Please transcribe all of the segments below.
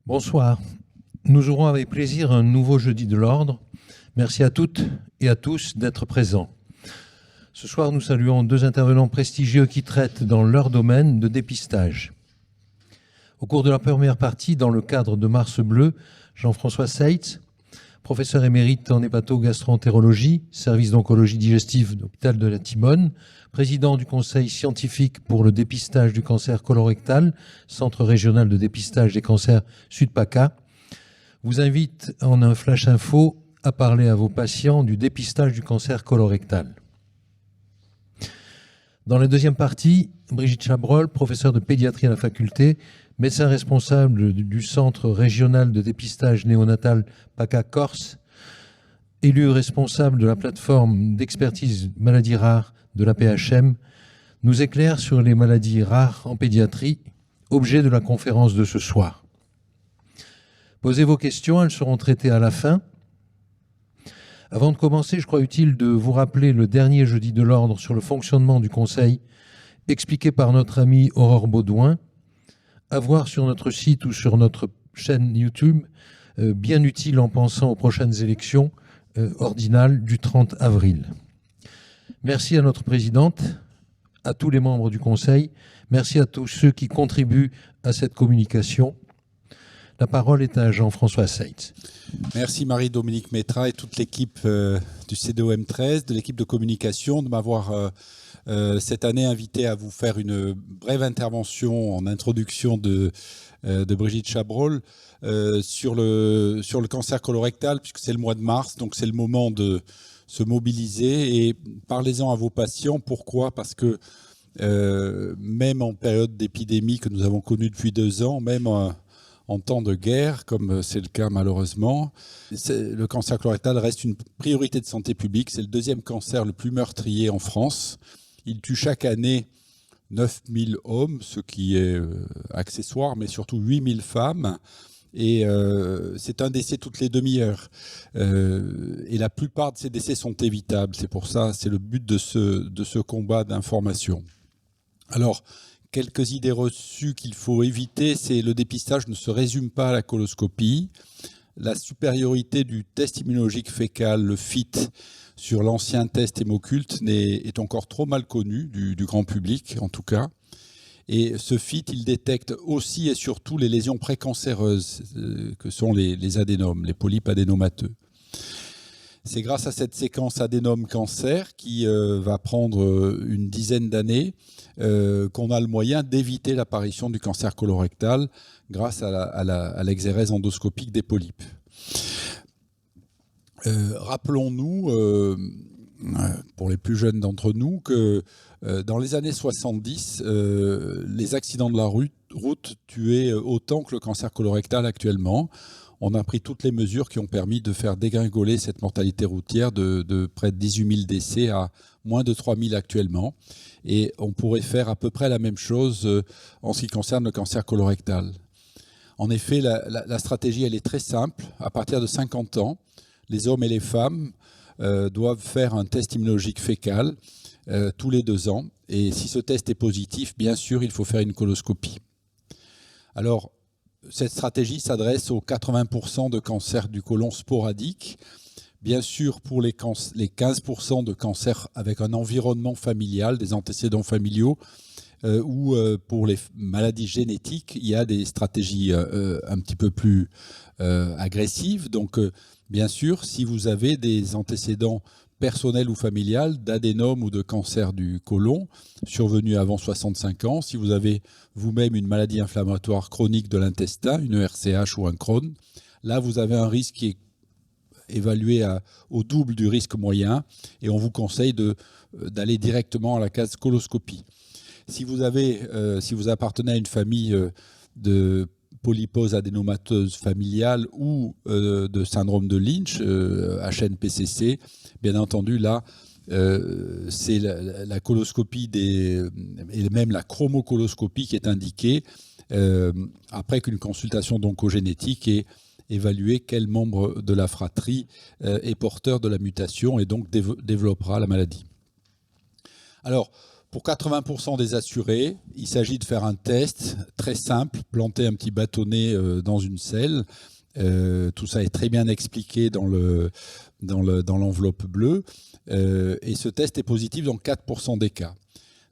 Bonsoir. Nous aurons avec plaisir un nouveau jeudi de l'ordre. Merci à toutes et à tous d'être présents. Ce soir, nous saluons deux intervenants prestigieux qui traitent dans leur domaine de dépistage. Au cours de la première partie, dans le cadre de Mars Bleu, Jean-François Seitz, professeur émérite en hépato-gastroentérologie, service d'oncologie digestive de l'hôpital de la Timone, président du conseil scientifique pour le dépistage du cancer colorectal, centre régional de dépistage des cancers Sud-PACA, vous invite en un flash info à parler à vos patients du dépistage du cancer colorectal. Dans la deuxième partie, Brigitte Chabrol, professeure de pédiatrie à la faculté, médecin responsable du centre régional de dépistage néonatal PACA Corse, élu responsable de la plateforme d'expertise maladies rares de la PHM, nous éclaire sur les maladies rares en pédiatrie, objet de la conférence de ce soir. Posez vos questions, elles seront traitées à la fin. Avant de commencer, je crois utile de vous rappeler le dernier jeudi de l'ordre sur le fonctionnement du Conseil, expliqué par notre amie Aurore Baudouin, à voir sur notre site ou sur notre chaîne YouTube, bien utile en pensant aux prochaines élections ordinales du 30 avril. Merci à notre présidente, à tous les membres du Conseil, merci à tous ceux qui contribuent à cette communication. La parole est à Jean-François Seitz. Merci Marie-Dominique Métra et toute l'équipe du CDOM 13, de l'équipe de communication, de m'avoir cette année invité à vous faire une brève intervention en introduction de Brigitte Chabrol sur le cancer colorectal, puisque c'est le mois de mars, donc c'est le moment de se mobiliser et parlez-en à vos patients. Pourquoi ? Parce que même en période d'épidémie que nous avons connue depuis 2 ans, même en temps de guerre, comme c'est le cas malheureusement, le cancer colorectal reste une priorité de santé publique. C'est le deuxième cancer le plus meurtrier en France. Il tue chaque année 9000 hommes, ce qui est accessoire, mais surtout 8000 femmes. Et c'est un décès toutes les demi-heures. Et la plupart de ces décès sont évitables. C'est pour ça, c'est le but de ce combat d'information. Alors, quelques idées reçues qu'il faut éviter, c'est le dépistage ne se résume pas à la coloscopie. La supériorité du test immunologique fécal, le FIT, sur l'ancien test hémoculte est encore trop mal connu du grand public, en tout cas. Et ce FIT, il détecte aussi et surtout les lésions précancéreuses, que sont les adénomes, les polypes adénomateux. C'est grâce à cette séquence adénome-cancer qui va prendre une dizaine d'années qu'on a le moyen d'éviter l'apparition du cancer colorectal grâce à l'exérèse endoscopique des polypes. Rappelons-nous, pour les plus jeunes d'entre nous, que dans les années 70, les accidents de la route tuaient autant que le cancer colorectal actuellement. On a pris toutes les mesures qui ont permis de faire dégringoler cette mortalité routière de près de 18 000 décès à moins de 3 000 actuellement. Et on pourrait faire à peu près la même chose en ce qui concerne le cancer colorectal. En effet, la stratégie, elle est très simple. À partir de 50 ans, les hommes et les femmes doivent faire un test immunologique fécal tous les 2 ans. Et si ce test est positif, bien sûr, il faut faire une coloscopie. Alors, cette stratégie s'adresse aux 80% de cancers du côlon sporadiques. Bien sûr, pour les 15% de cancers avec un environnement familial, des antécédents familiaux, ou pour les maladies génétiques, il y a des stratégies un petit peu plus agressives. Donc, bien sûr, si vous avez des antécédents personnels ou familiales d'adénome ou de cancer du côlon survenu avant 65 ans, si vous avez vous-même une maladie inflammatoire chronique de l'intestin, une ERCH ou un Crohn, là vous avez un risque qui est évalué au double du risque moyen et on vous conseille d'aller directement à la case coloscopie. Si vous appartenez à une famille de polypose adénomateuse familiale ou de syndrome de Lynch, HNPCC, bien entendu, là, c'est la coloscopie et même la chromocoloscopie qui est indiquée après qu'une consultation d'oncogénétique ait évalué quel membre de la fratrie est porteur de la mutation et donc développera la maladie. Alors, Pour 80% des assurés, il s'agit de faire un test très simple, planter un petit bâtonnet dans une selle. Tout ça est très bien expliqué dans l'enveloppe bleue. Et ce test est positif dans 4% des cas.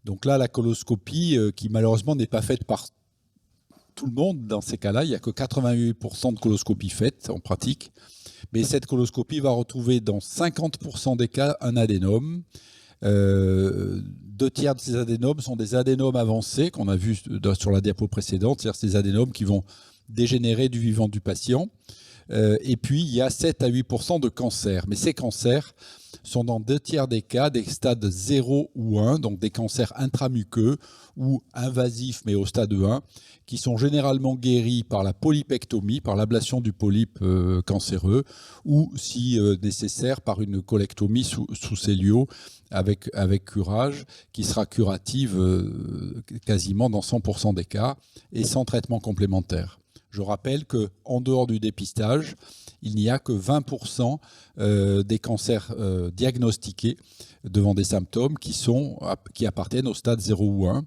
Donc là, la coloscopie, qui malheureusement n'est pas faite par tout le monde, dans ces cas-là, il n'y a que 88% de coloscopies faites en pratique. Mais cette coloscopie va retrouver dans 50% des cas un adénome. 2/3 de ces adénomes sont des adénomes avancés qu'on a vu sur la diapo précédente, c'est-à-dire ces adénomes qui vont dégénérer du vivant du patient. Et puis, il y a 7 à 8% de cancers. Mais ces cancers sont dans 2/3 des cas des stades 0 ou 1, donc des cancers intramuqueux ou invasifs, mais au stade 1, qui sont généralement guéris par la polypectomie, par l'ablation du polype cancéreux, ou, si nécessaire, par une colectomie sous cellulio avec curage, qui sera curative quasiment dans 100% des cas, et sans traitement complémentaire. Je rappelle qu'en dehors du dépistage, il n'y a que 20% des cancers diagnostiqués devant des symptômes qui appartiennent au stade 0 ou 1.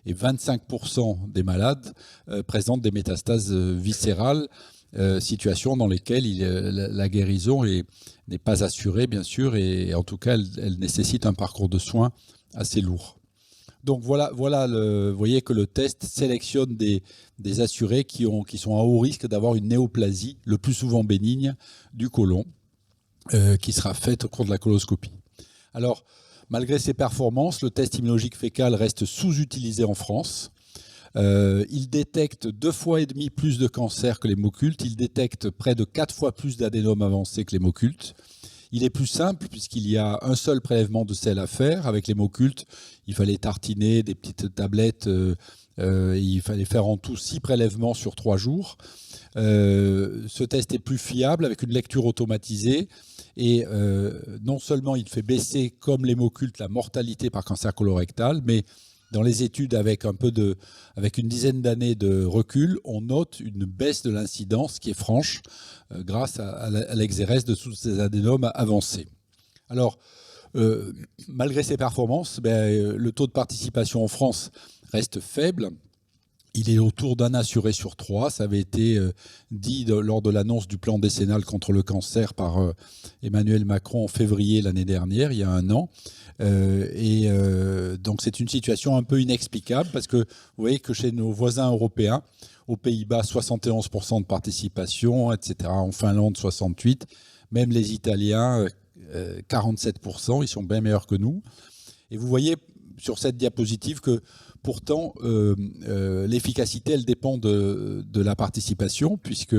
Et 25% des malades présentent des métastases viscérales, situation dans lesquelles la guérison n'est pas assurée, bien sûr, et en tout cas, elle nécessite un parcours de soins assez lourd. Donc voilà, vous voyez que le test sélectionne des assurés qui sont à haut risque d'avoir une néoplasie, le plus souvent bénigne, du côlon, qui sera faite au cours de la coloscopie. Alors, malgré ces performances, le test immunologique fécal reste sous-utilisé en France. Il détecte 2,5 fois plus de cancers que l'hémocculte. Il détecte près de 4 fois plus d'adénomes avancés que l'hémocculte. Il est plus simple puisqu'il y a un seul prélèvement de sel à faire. Avec l'hémocculte, il fallait tartiner des petites tablettes. Il fallait faire en tout 6 prélèvements sur 3 jours. Ce test est plus fiable avec une lecture automatisée. Et non seulement il fait baisser, comme l'hémocculte, la mortalité par cancer colorectal, mais dans les études avec une dizaine d'années de recul, on note une baisse de l'incidence qui est franche grâce à l'exérèse de tous ces adénomes avancés. Alors, malgré ces performances, le taux de participation en France reste faible. Il est autour d'un assuré sur 3. Ça avait été dit lors de l'annonce du plan décennal contre le cancer par Emmanuel Macron en février l'année dernière, il y a 1 an. Donc c'est une situation un peu inexplicable parce que vous voyez que chez nos voisins européens, aux Pays-Bas, 71% de participation, etc. En Finlande, 68%. Même les Italiens, 47%. Ils sont bien meilleurs que nous. Et vous voyez sur cette diapositive que pourtant, l'efficacité, elle dépend de la participation, puisque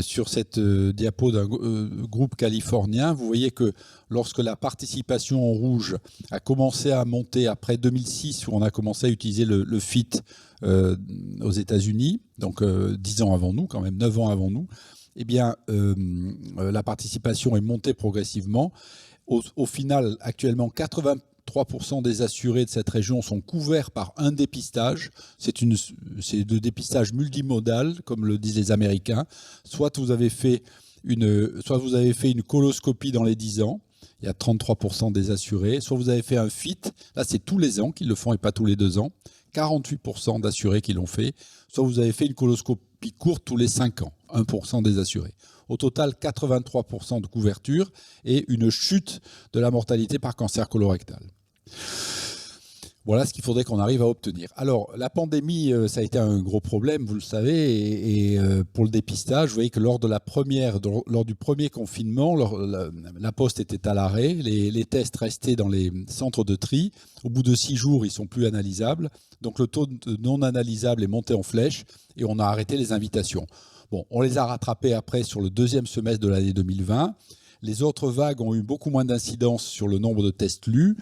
sur cette diapo d'un groupe californien, vous voyez que lorsque la participation en rouge a commencé à monter après 2006, où on a commencé à utiliser le FIT aux États-Unis, donc 10 ans avant nous, quand même 9 ans avant nous, eh bien, la participation est montée progressivement. Au final, actuellement, 83% des assurés de cette région sont couverts par un dépistage. C'est de dépistage multimodal, comme le disent les Américains. Soit vous avez fait une coloscopie dans les 10 ans. Il y a 33% des assurés. Soit vous avez fait un FIT. Là, c'est tous les ans qu'ils le font et pas tous les 2 ans. 48% d'assurés qui l'ont fait. Soit vous avez fait une coloscopie courte tous les 5 ans. 1% des assurés. Au total, 83% de couverture et une chute de la mortalité par cancer colorectal. Voilà ce qu'il faudrait qu'on arrive à obtenir. Alors, la pandémie, ça a été un gros problème, vous le savez, et pour le dépistage, vous voyez que lors du premier confinement, la Poste était à l'arrêt, les tests restaient dans les centres de tri. Au bout de 6 jours, ils sont plus analysables. Donc, le taux de non analysable est monté en flèche et on a arrêté les invitations. Bon, on les a rattrapés après sur le 2e semestre de l'année 2020. Les autres vagues ont eu beaucoup moins d'incidence sur le nombre de tests lus.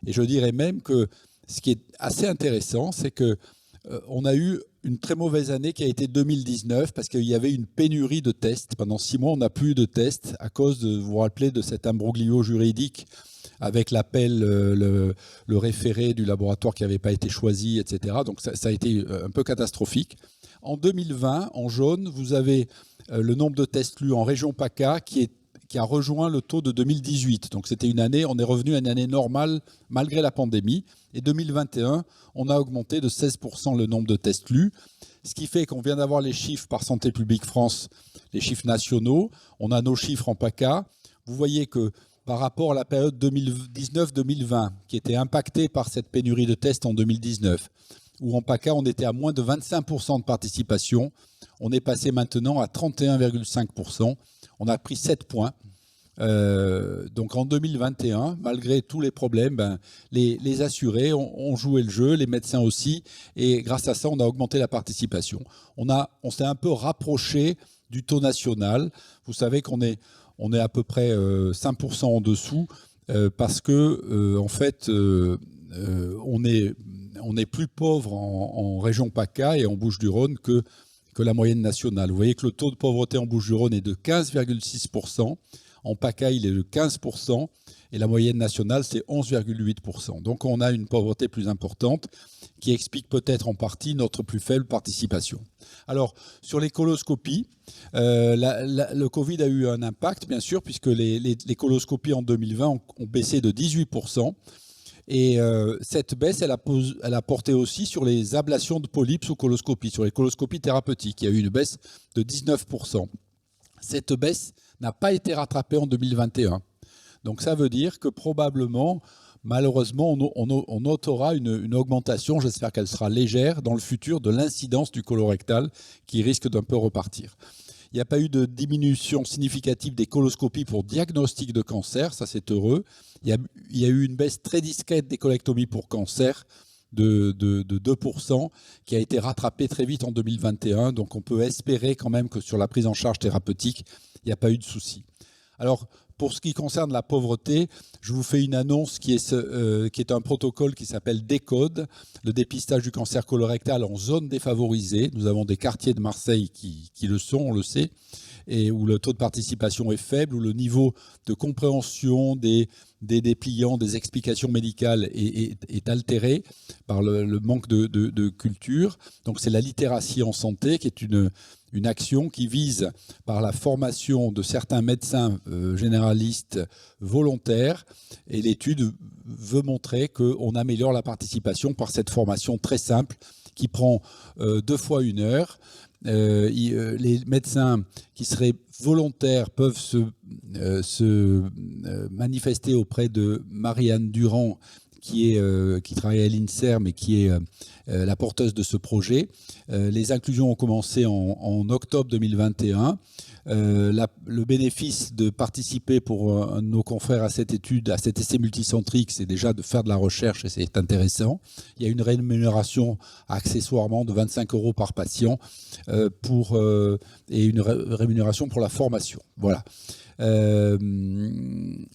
Et je dirais même que ce qui est assez intéressant, c'est qu'on a eu une très mauvaise année qui a été 2019 parce qu'il y avait une pénurie de tests. Pendant 6 mois, on n'a plus eu de tests à cause, vous vous rappelez, de cet imbroglio juridique avec l'appel, le référé du laboratoire qui n'avait pas été choisi, etc. Donc ça a été un peu catastrophique. En 2020, en jaune, vous avez le nombre de tests lus en région PACA qui qui a rejoint le taux de 2018. Donc c'était une année, on est revenu à une année normale malgré la pandémie. Et 2021, on a augmenté de 16% le nombre de tests lus, ce qui fait qu'on vient d'avoir les chiffres par Santé publique France, les chiffres nationaux. On a nos chiffres en PACA. Vous voyez que par rapport à la période 2019-2020, qui était impactée par cette pénurie de tests en 2019, où en PACA, on était à moins de 25% de participation, on est passé maintenant à 31,5%. On a pris 7 points. Donc en 2021, malgré tous les problèmes, les assurés ont joué le jeu, les médecins aussi, et grâce à ça, on a augmenté la participation. On s'est un peu rapproché du taux national. Vous savez qu'on est à peu près 5% en dessous, parce que en fait, on est plus pauvre en région PACA et en Bouches-du-Rhône que la moyenne nationale. Vous voyez que le taux de pauvreté en Bouches-du-Rhône est de 15,6%. En PACA, il est de 15%. Et la moyenne nationale, c'est 11,8%. Donc, on a une pauvreté plus importante qui explique peut-être en partie notre plus faible participation. Alors, sur les coloscopies, le Covid a eu un impact, bien sûr, puisque les coloscopies en 2020 ont baissé de 18%. Et cette baisse, elle a porté aussi sur les ablations de polypes sous coloscopie, sur les coloscopies thérapeutiques. Il y a eu une baisse de 19%. Cette baisse n'a pas été rattrapée en 2021. Donc ça veut dire que probablement, malheureusement, on notera une augmentation, j'espère qu'elle sera légère, dans le futur de l'incidence du colorectal qui risque d'un peu repartir. Il n'y a pas eu de diminution significative des coloscopies pour diagnostic de cancer, ça c'est heureux. Il y a eu une baisse très discrète des colectomies pour cancer de 2%, qui a été rattrapée très vite en 2021. Donc on peut espérer quand même que sur la prise en charge thérapeutique, il n'y a pas eu de souci. Alors, pour ce qui concerne la pauvreté, je vous fais une annonce qui est un protocole qui s'appelle DECODE, le dépistage du cancer colorectal en zone défavorisée. Nous avons des quartiers de Marseille qui le sont, on le sait, et où le taux de participation est faible, où le niveau de compréhension des dépliants, des explications médicales est altéré par le manque de culture. Donc c'est la littératie en santé qui est une action qui vise par la formation de certains médecins généralistes volontaires, et l'étude veut montrer qu'on améliore la participation par cette formation très simple qui prend 2 fois 1 heure. Les médecins qui seraient volontaires peuvent se manifester auprès de Marianne Durand, qui travaille à l'INSERM et qui est la porteuse de ce projet. Les inclusions ont commencé en octobre 2021. Le bénéfice de participer pour un de nos confrères à cette étude, à cet essai multicentrique, c'est déjà de faire de la recherche et c'est intéressant. Il y a une rémunération accessoirement de 25 € par patient et une rémunération pour la formation. Voilà.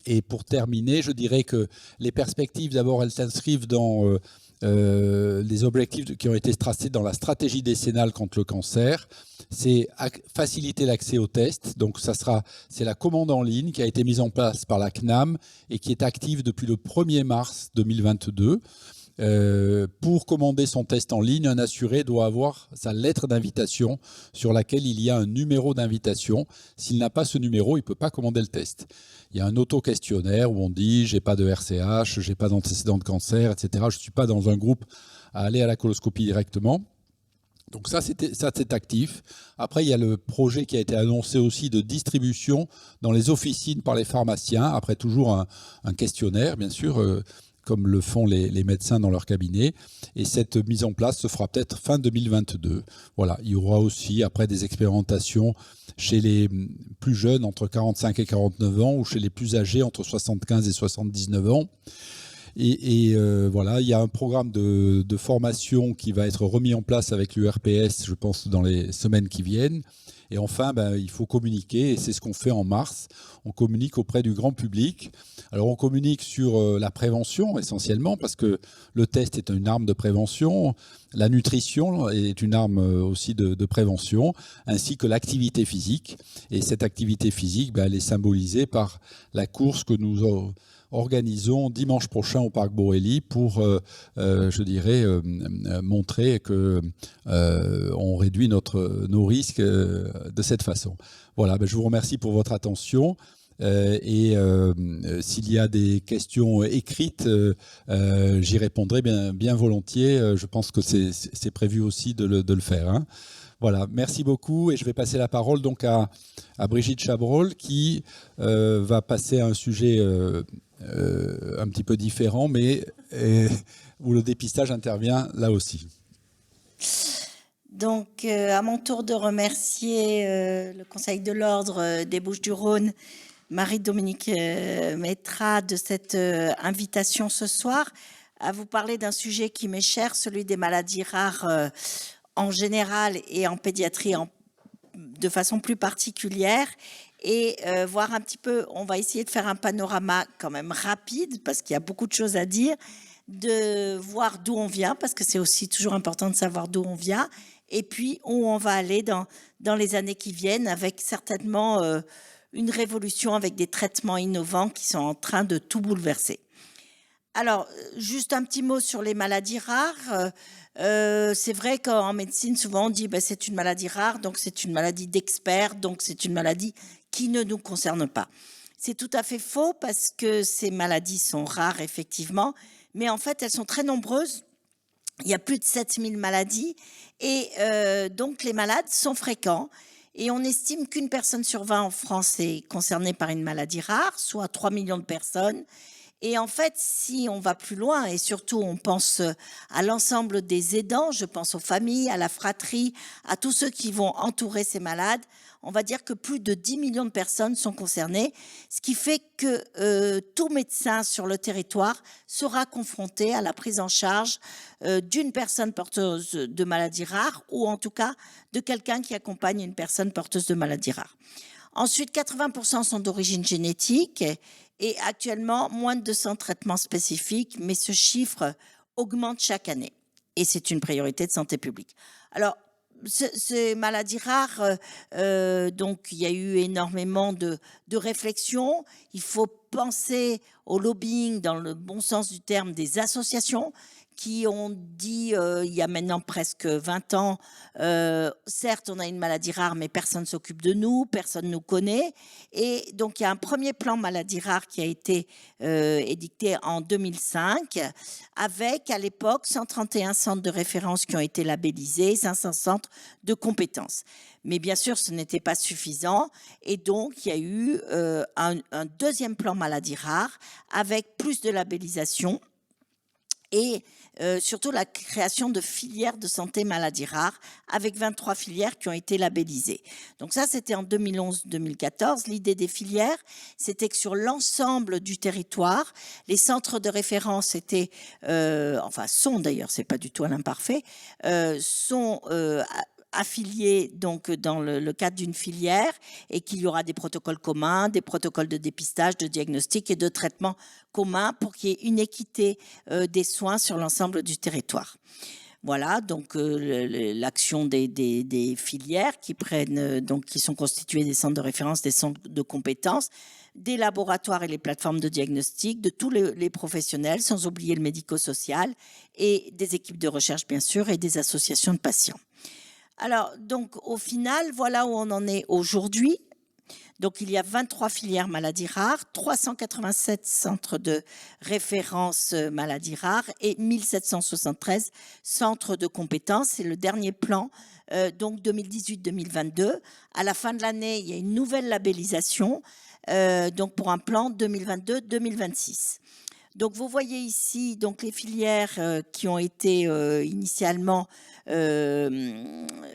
Et pour terminer, je dirais que les perspectives, d'abord, elles s'inscrivent dans les objectifs qui ont été tracés dans la stratégie décennale contre le cancer. C'est faciliter l'accès aux tests. Donc, c'est la commande en ligne qui a été mise en place par la CNAM et qui est active depuis le 1er mars 2022. Pour commander son test en ligne, un assuré doit avoir sa lettre d'invitation sur laquelle il y a un numéro d'invitation. S'il n'a pas ce numéro, il ne peut pas commander le test. Il y a un auto-questionnaire où on dit « j'ai pas de RCH, j'ai pas d'antécédent de cancer, etc. Je ne suis pas dans un groupe à aller à la coloscopie directement ». Donc ça, c'est actif. Après, il y a le projet qui a été annoncé aussi de distribution dans les officines par les pharmaciens, après toujours un questionnaire, bien sûr, comme le font les médecins dans leur cabinet. Et cette mise en place se fera peut-être fin 2022. Voilà, il y aura aussi après des expérimentations chez les plus jeunes, entre 45 et 49 ans, ou chez les plus âgés, entre 75 et 79 ans. Et voilà, il y a un programme de formation qui va être remis en place avec l'URPS, je pense, dans les semaines qui viennent. Et enfin, il faut communiquer, et c'est ce qu'on fait en mars. On communique auprès du grand public. Alors, on communique sur la prévention, essentiellement, parce que le test est une arme de prévention. La nutrition est une arme aussi de prévention, ainsi que l'activité physique. Et cette activité physique, elle est symbolisée par la course que nous organisons dimanche prochain au Parc Borelli pour, je dirais, montrer que on réduit nos risques de cette façon. Voilà, je vous remercie pour votre attention. S'il y a des questions écrites, j'y répondrai bien volontiers. Je pense que c'est prévu aussi de le faire. Hein. Voilà, merci beaucoup et je vais passer la parole donc à Brigitte Chabrol qui va passer à un sujet un petit peu différent, mais où le dépistage intervient là aussi. Donc, à mon tour de remercier le Conseil de l'Ordre des Bouches-du-Rhône, Marie-Dominique Métra, de cette invitation ce soir à vous parler d'un sujet qui m'est cher, celui des maladies rares en général et en pédiatrie de façon plus particulière. Et voir un petit peu, on va essayer de faire un panorama quand même rapide, parce qu'il y a beaucoup de choses à dire, de voir d'où on vient, parce que c'est aussi toujours important de savoir d'où on vient, et puis où on va aller dans les années qui viennent, avec certainement une révolution, avec des traitements innovants qui sont en train de tout bouleverser. Alors, juste un petit mot sur les maladies rares. C'est vrai qu'en médecine, souvent on dit c'est une maladie rare, donc c'est une maladie d'experts, donc c'est une maladie qui ne nous concerne pas. C'est tout à fait faux, parce que ces maladies sont rares, effectivement, mais en fait, elles sont très nombreuses. Il y a plus de 7000 maladies, et donc les malades sont fréquents. Et on estime qu'une personne sur 20 en France est concernée par une maladie rare, soit 3 millions de personnes. Et en fait, si on va plus loin, et surtout on pense à l'ensemble des aidants, je pense aux familles, à la fratrie, à tous ceux qui vont entourer ces malades, on va dire que plus de 10 millions de personnes sont concernées, ce qui fait que tout médecin sur le territoire sera confronté à la prise en charge d'une personne porteuse de maladies rares, ou en tout cas de quelqu'un qui accompagne une personne porteuse de maladies rares. Ensuite, 80% sont d'origine génétique, et actuellement, moins de 200 traitements spécifiques, mais ce chiffre augmente chaque année. Et c'est une priorité de santé publique. Alors, ces maladies rares, donc il y a eu énormément de réflexions. Il faut penser au lobbying dans le bon sens du terme des associations qui ont dit, il y a maintenant presque 20 ans, certes, on a une maladie rare, mais personne ne s'occupe de nous, personne ne nous connaît. Et donc, il y a un premier plan maladie rare qui a été édicté en 2005, avec, à l'époque, 131 centres de référence qui ont été labellisés, 500 centres de compétences. Mais bien sûr, ce n'était pas suffisant. Et donc, il y a eu un deuxième plan maladie rare, avec plus de labellisation, et surtout la création de filières de santé maladies rares, avec 23 filières qui ont été labellisées. Donc ça, c'était en 2011-2014. L'idée des filières, c'était que sur l'ensemble du territoire, les centres de référence étaient, sont d'ailleurs, c'est pas du tout un imparfait, sont affiliés donc dans le cadre d'une filière, et qu'il y aura des protocoles communs, des protocoles de dépistage, de diagnostic et de traitement communs pour qu'il y ait une équité des soins sur l'ensemble du territoire. Voilà, donc l'action des filières qui prennent, donc qui sont constituées des centres de référence, des centres de compétences, des laboratoires et les plateformes de diagnostic, de tous les professionnels, sans oublier le médico-social, et des équipes de recherche bien sûr, et des associations de patients. Alors, donc, au final, voilà où on en est aujourd'hui. Donc, il y a 23 filières maladies rares, 387 centres de référence maladies rares et 1773 centres de compétences. C'est le dernier plan, donc 2018-2022. À la fin de l'année, il y a une nouvelle labellisation, donc pour un plan 2022-2026. Donc, vous voyez ici donc les filières qui ont été initialement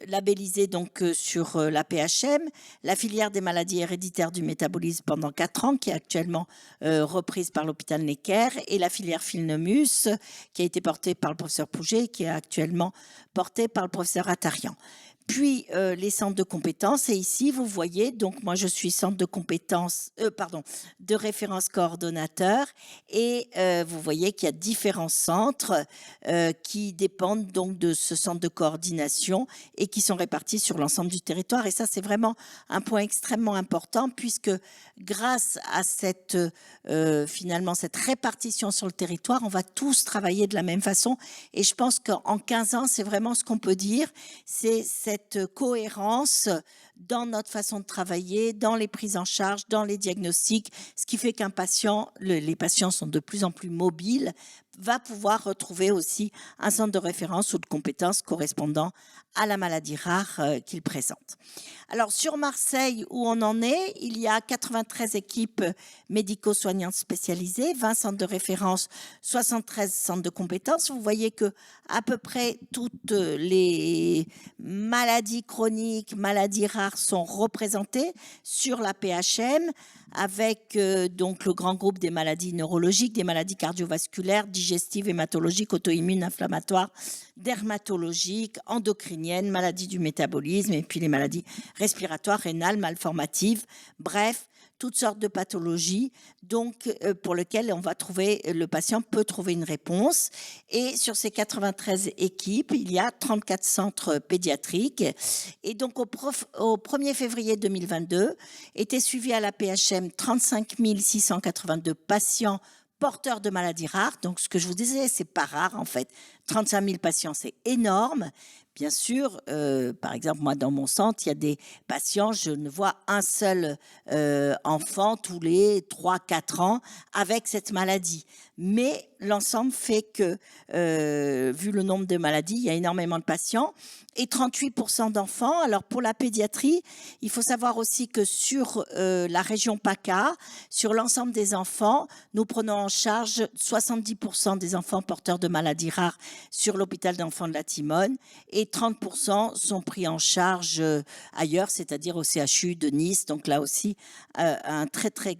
labellisées donc sur la PHM, la filière des maladies héréditaires du métabolisme pendant 4 ans, qui est actuellement reprise par l'hôpital Necker, et la filière Philnomus, qui a été portée par le professeur Pouget, qui est actuellement portée par le professeur Attarian. Puis les centres de compétences, et ici vous voyez, donc moi je suis centre de compétences, de référence coordonnateur, et vous voyez qu'il y a différents centres qui dépendent donc de ce centre de coordination et qui sont répartis sur l'ensemble du territoire. Et ça, c'est vraiment un point extrêmement important, puisque grâce à cette finalement cette répartition sur le territoire, on va tous travailler de la même façon. Et je pense qu'en 15 ans, c'est vraiment ce qu'on peut dire, c'est cette cohérence dans notre façon de travailler, dans les prises en charge, dans les diagnostics, ce qui fait qu'un patient, les patients sont de plus en plus mobiles, va pouvoir retrouver aussi un centre de référence ou de compétences correspondant à la maladie rare qu'il présente. Alors sur Marseille, où on en est, il y a 93 équipes médico-soignantes spécialisées, 20 centres de référence, 73 centres de compétences. Vous voyez que à peu près toutes les maladies chroniques, maladies rares sont représentées sur la PHM, avec donc le grand groupe des maladies neurologiques, des maladies cardiovasculaires, digestives, hématologiques, auto-immunes, inflammatoires, dermatologiques, endocriniennes, maladies du métabolisme et puis les maladies respiratoires, rénales, malformatives, bref, toutes sortes de pathologies donc pour lesquelles le patient peut trouver une réponse. Et sur ces 93 équipes, il y a 34 centres pédiatriques. Et donc au 1er février 2022, étaient suivis à la PHM 35 682 patients porteurs de maladies rares. Donc ce que je vous disais, c'est pas rare en fait. 35 000 patients, c'est énorme. Bien sûr, par exemple, moi, dans mon centre, il y a des patients, je ne vois un seul enfant tous les 3-4 ans avec cette maladie. Mais l'ensemble fait que, vu le nombre de maladies, il y a énormément de patients et 38% d'enfants. Alors, pour la pédiatrie, il faut savoir aussi que sur la région PACA, sur l'ensemble des enfants, nous prenons en charge 70% des enfants porteurs de maladies rares sur l'hôpital d'enfants de la Timone et 30% sont pris en charge ailleurs, c'est-à-dire au CHU de Nice. Donc là aussi, une très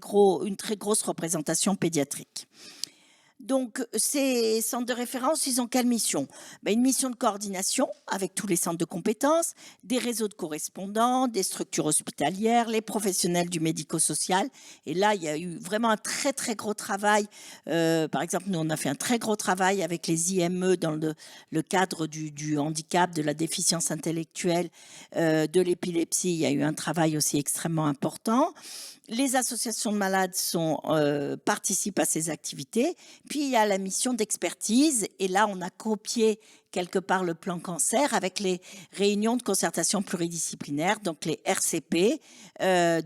grosse représentation pédiatrique. Donc, ces centres de référence, ils ont quelle mission ? Une mission de coordination avec tous les centres de compétences, des réseaux de correspondants, des structures hospitalières, les professionnels du médico-social. Et là, il y a eu vraiment un très gros travail. Par exemple, nous, on a fait un très gros travail avec les IME dans le cadre du handicap, de la déficience intellectuelle, de l'épilepsie. Il y a eu un travail aussi extrêmement important. Les associations de malades participent à ces activités. Puis, il y a la mission d'expertise. Et là, on a copié quelque part le plan cancer avec les réunions de concertation pluridisciplinaire, donc les RCP,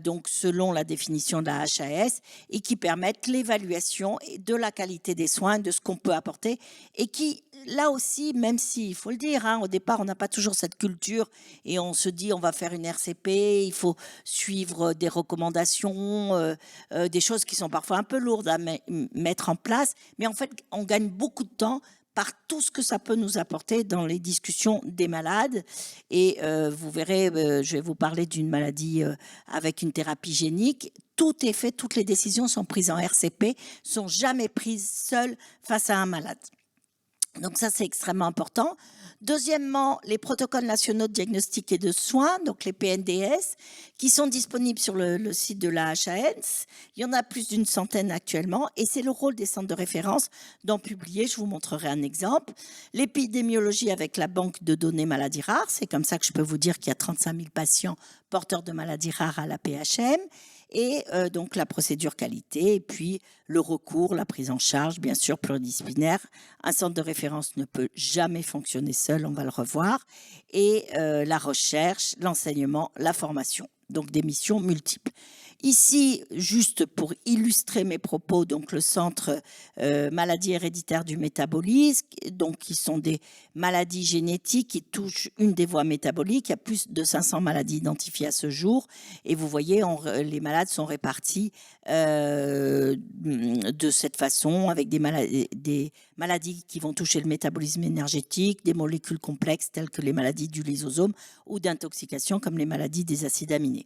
donc selon la définition de la HAS, et qui permettent l'évaluation de la qualité des soins, de ce qu'on peut apporter, et qui, là aussi, même si, il faut le dire, au départ, on n'a pas toujours cette culture, et on se dit, on va faire une RCP, il faut suivre des recommandations, des choses qui sont parfois un peu lourdes à mettre en place, mais en fait, on gagne beaucoup de temps par tout ce que ça peut nous apporter dans les discussions des malades. Et vous verrez, je vais vous parler d'une maladie avec une thérapie génique. Tout est fait, toutes les décisions sont prises en RCP, sont jamais prises seules face à un malade. Donc ça, c'est extrêmement important. Deuxièmement, les protocoles nationaux de diagnostic et de soins, donc les PNDS, qui sont disponibles sur le site de la HAS. Il y en a plus d'une centaine actuellement et c'est le rôle des centres de référence d'en publier. Je vous montrerai un exemple. L'épidémiologie avec la banque de données maladies rares, c'est comme ça que je peux vous dire qu'il y a 35 000 patients porteurs de maladies rares à la PHM. Et donc la procédure qualité, et puis le recours, la prise en charge, bien sûr, pluridisciplinaire. Un centre de référence ne peut jamais fonctionner seul, on va le revoir. Et la recherche, l'enseignement, la formation. Donc des missions multiples. Ici, juste pour illustrer mes propos, donc le centre maladies héréditaires du métabolisme, donc qui sont des maladies génétiques qui touchent une des voies métaboliques. Il y a plus de 500 maladies identifiées à ce jour. Et vous voyez, les malades sont répartis de cette façon, avec des maladies qui vont toucher le métabolisme énergétique, des molécules complexes telles que les maladies du lysosome ou d'intoxication comme les maladies des acides aminés.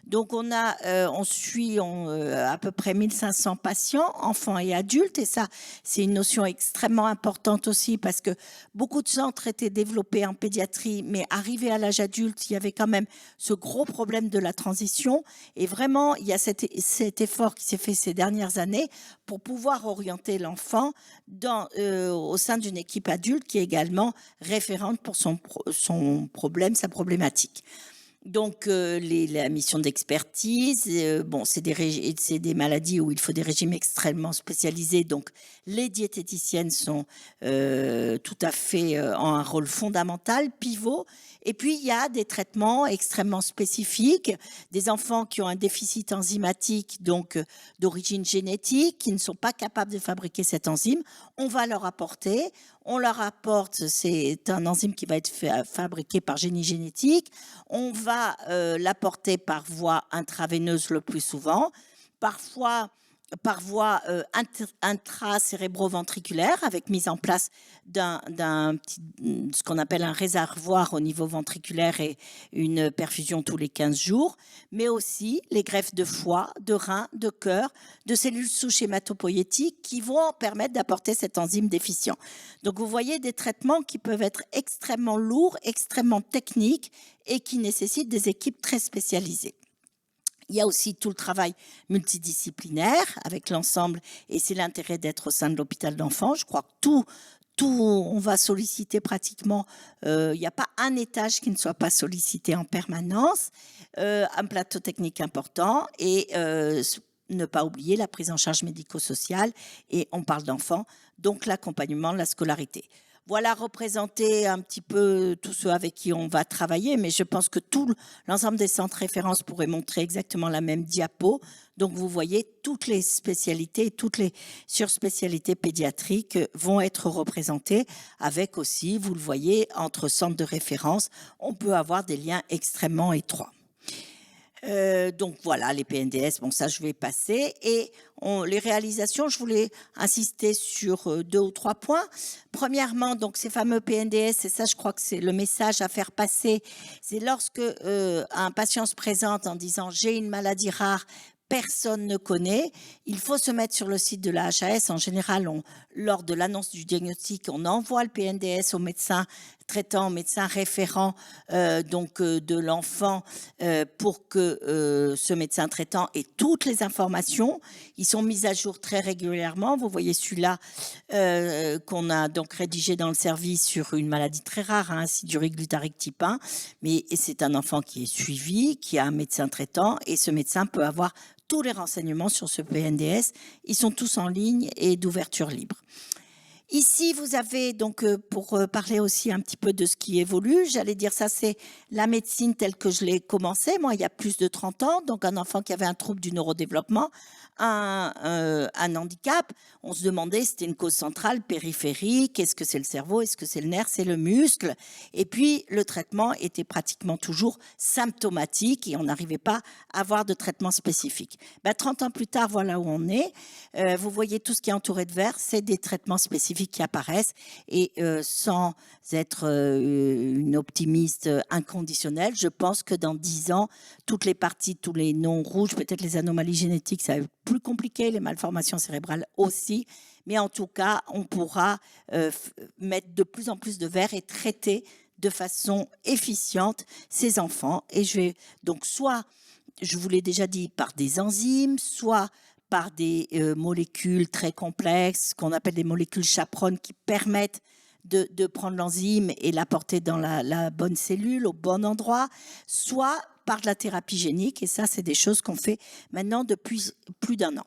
Donc on suit à peu près 1500 patients, enfants et adultes, et ça c'est une notion extrêmement importante aussi parce que beaucoup de centres étaient développés en pédiatrie, mais arrivés à l'âge adulte, il y avait quand même ce gros problème de la transition, et vraiment il y a cet effort qui s'est fait ces dernières années pour pouvoir orienter l'enfant au sein d'une équipe adulte qui est également référente pour son problème, sa problématique. Donc, la mission d'expertise, bon, c'est des maladies où il faut des régimes extrêmement spécialisés. Donc, les diététiciennes sont tout à fait ont un rôle fondamental, pivot. Et puis, il y a des traitements extrêmement spécifiques, des enfants qui ont un déficit enzymatique, donc d'origine génétique, qui ne sont pas capables de fabriquer cette enzyme. On va leur apporter. On leur apporte, c'est un enzyme qui va être fabriqué par génie génétique. On va l'apporter par voie intraveineuse le plus souvent, parfois par voie intracérébroventriculaire, avec mise en place ce qu'on appelle un réservoir au niveau ventriculaire et une perfusion tous les 15 jours, mais aussi les greffes de foie, de rein, de cœur, de cellules souches hématopoïétiques qui vont permettre d'apporter cette enzyme déficient. Donc vous voyez des traitements qui peuvent être extrêmement lourds, extrêmement techniques et qui nécessitent des équipes très spécialisées. Il y a aussi tout le travail multidisciplinaire avec l'ensemble, et c'est l'intérêt d'être au sein de l'hôpital d'enfants. Je crois que on va solliciter pratiquement, il n'y a pas un étage qui ne soit pas sollicité en permanence, un plateau technique important et ne pas oublier la prise en charge médico-sociale, et on parle d'enfants, donc l'accompagnement, la scolarité. Voilà représenter un petit peu tous ceux avec qui on va travailler, mais je pense que l'ensemble des centres références pourrait montrer exactement la même diapo. Donc vous voyez, toutes les spécialités, toutes les surspécialités pédiatriques vont être représentées, avec aussi, vous le voyez, entre centres de référence, on peut avoir des liens extrêmement étroits. Donc voilà, les PNDS, bon ça je vais passer, et les réalisations, je voulais insister sur 2 ou 3 points. Premièrement, donc ces fameux PNDS, et ça je crois que c'est le message à faire passer, c'est lorsque un patient se présente en disant j'ai une maladie rare, personne ne connaît, il faut se mettre sur le site de la HAS. En général, lors de l'annonce du diagnostic, on envoie le PNDS au médecin traitant, au médecin référent de l'enfant pour que ce médecin traitant ait toutes les informations. Ils sont mis à jour très régulièrement. Vous voyez celui-là qu'on a donc rédigé dans le service sur une maladie très rare, acidurique glutarique type 1, mais c'est un enfant qui est suivi, qui a un médecin traitant, et ce médecin peut avoir tous les renseignements sur ce PNDS. Ils sont tous en ligne et d'ouverture libre. Ici, vous avez donc, pour parler aussi un petit peu de ce qui évolue, j'allais dire ça, c'est la médecine telle que je l'ai commencé, moi, il y a plus de 30 ans, donc un enfant qui avait un trouble du neurodéveloppement, un handicap, on se demandait, c'était une cause centrale, périphérique, est-ce que c'est le cerveau, est-ce que c'est le nerf, c'est le muscle, et puis le traitement était pratiquement toujours symptomatique et on n'arrivait pas à avoir de traitement spécifique. 30 ans plus tard, voilà où on est. Vous voyez tout ce qui est entouré de vert, c'est des traitements spécifiques qui apparaissent, et sans être une optimiste inconditionnelle, je pense que dans 10 ans, toutes les parties, tous les noms rouges, peut-être les anomalies génétiques, ça va être plus compliqué, les malformations cérébrales aussi, mais en tout cas, on pourra mettre de plus en plus de vert et traiter de façon efficiente ces enfants. Et je vais donc soit, je vous l'ai déjà dit, par des enzymes, soit par des molécules très complexes, qu'on appelle des molécules chaperones, qui permettent de prendre l'enzyme et l'apporter dans la bonne cellule, au bon endroit, soit par de la thérapie génique, et ça, c'est des choses qu'on fait maintenant depuis plus d'1 an.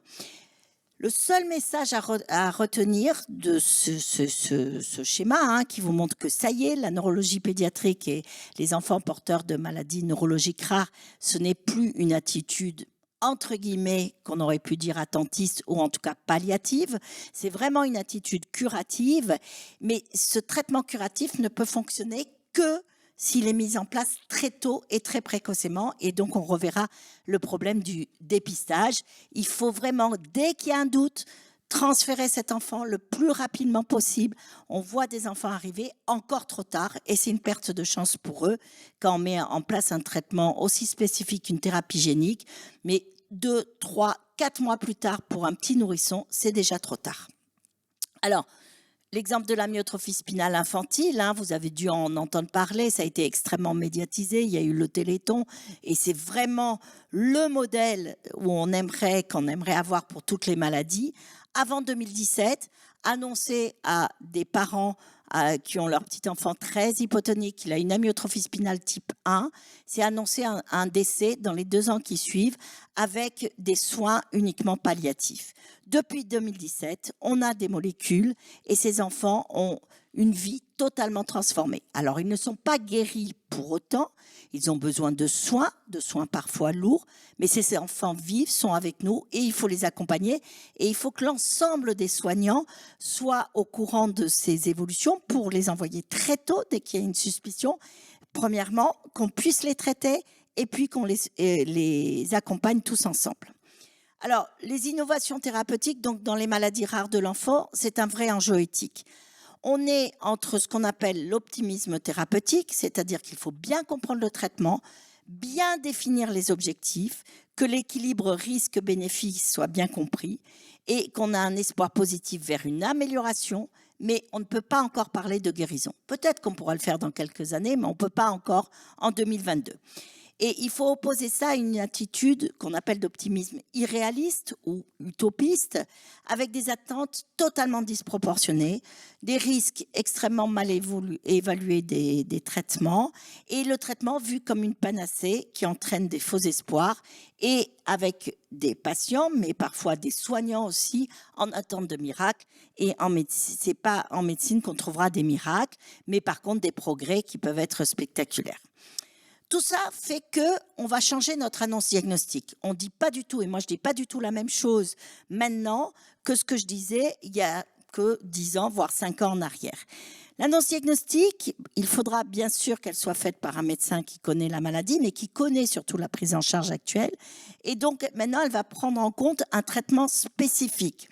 Le seul message à retenir de ce schéma, qui vous montre que ça y est, la neurologie pédiatrique et les enfants porteurs de maladies neurologiques rares, ce n'est plus une attitude entre guillemets, qu'on aurait pu dire attentiste ou en tout cas palliative, c'est vraiment une attitude curative, mais ce traitement curatif ne peut fonctionner que s'il est mis en place très tôt et très précocement, et donc on reverra le problème du dépistage. Il faut vraiment, dès qu'il y a un doute, transférer cet enfant le plus rapidement possible. On voit des enfants arriver encore trop tard, et c'est une perte de chance pour eux quand on met en place un traitement aussi spécifique qu'une thérapie génique, mais 2, 3, 4 mois plus tard pour un petit nourrisson, c'est déjà trop tard. Alors, l'exemple de la myotrophie spinale infantile, vous avez dû en entendre parler, ça a été extrêmement médiatisé, il y a eu le Téléthon, et c'est vraiment le modèle qu'on aimerait avoir pour toutes les maladies. Avant 2017, annoncer à des parents qui ont leur petit enfant très hypotonique, il a une amyotrophie spinale type 1, c'est annoncé un décès dans les 2 ans qui suivent avec des soins uniquement palliatifs. Depuis 2017, on a des molécules et ces enfants ont une vie totalement transformée. Alors, ils ne sont pas guéris pour autant, ils ont besoin de soins parfois lourds, mais ces enfants vivent, sont avec nous et il faut les accompagner et il faut que l'ensemble des soignants soient au courant de ces évolutions pour les envoyer très tôt dès qu'il y a une suspicion. Premièrement, qu'on puisse les traiter et puis qu'on les accompagne tous ensemble. Alors, les innovations thérapeutiques, donc dans les maladies rares de l'enfant, c'est un vrai enjeu éthique. On est entre ce qu'on appelle l'optimisme thérapeutique, c'est-à-dire qu'il faut bien comprendre le traitement, bien définir les objectifs, que l'équilibre risque-bénéfice soit bien compris et qu'on a un espoir positif vers une amélioration, mais on ne peut pas encore parler de guérison. Peut-être qu'on pourra le faire dans quelques années, mais on ne peut pas encore en 2022. Et il faut opposer ça à une attitude qu'on appelle d'optimisme irréaliste ou utopiste, avec des attentes totalement disproportionnées, des risques extrêmement mal évalués des traitements, et le traitement vu comme une panacée qui entraîne des faux espoirs, et avec des patients, mais parfois des soignants aussi, en attente de miracles. Et c'est pas en médecine qu'on trouvera des miracles, mais par contre des progrès qui peuvent être spectaculaires. Tout ça fait qu'on va changer notre annonce diagnostique. On dit pas du tout, et moi je dis pas du tout la même chose maintenant que ce que je disais il y a que 10 ans, voire 5 ans en arrière. L'annonce diagnostique, il faudra bien sûr qu'elle soit faite par un médecin qui connaît la maladie, mais qui connaît surtout la prise en charge actuelle. Et donc maintenant, elle va prendre en compte un traitement spécifique.